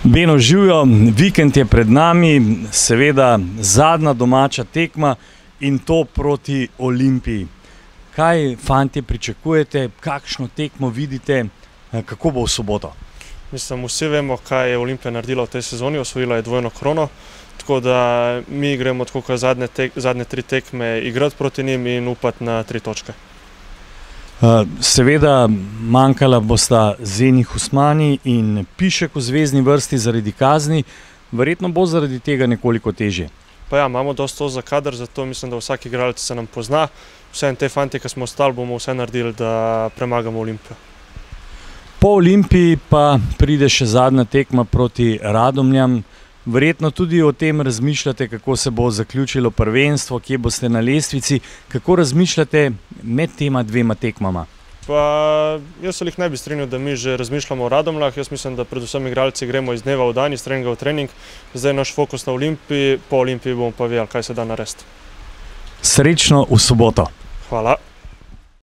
Beno, živijo, vikend je pred nami, seveda zadnja domača tekma in to proti Olimpiji. Kaj, fantje, pričakujete, kakšno tekmo vidite, kako bo v soboto? Mislim, vsi vemo, kaj je Olimpija naredila v tej sezoni, osvojila je dvojno krono, tako da mi gremo tako kot zadnje tri tekme igrati proti njim in upati na 3 točke. Seveda manjkala bosta Zeni Husmani in Pišek v zvezni vrsti zaradi kazni, verjetno bo zaradi tega nekoliko težje. Pa ja, imamo dosta za kader, zato mislim, da vsak igralec se nam pozna. Vseeno te fantje, ki smo ostali, bomo vse naredili, da premagamo Olimpijo. Po Olimpiji pa pride še zadnja tekma proti Radomljam. Verjetno tudi o tem razmišljate, kako se bo zaključilo prvenstvo, kje boste na lestvici. Kako razmišljate med tema dvema tekmama? Pa jaz se ne bi strinjal, da mi že razmišljamo o Radomljah. Jaz mislim, da predvsem igralci gremo iz dneva v dan, iz treninga v trening. Zdaj je naš fokus na Olimpiji, po Olimpiji bomo pa vedeli, kaj se da narediti. Srečno v soboto! Hvala!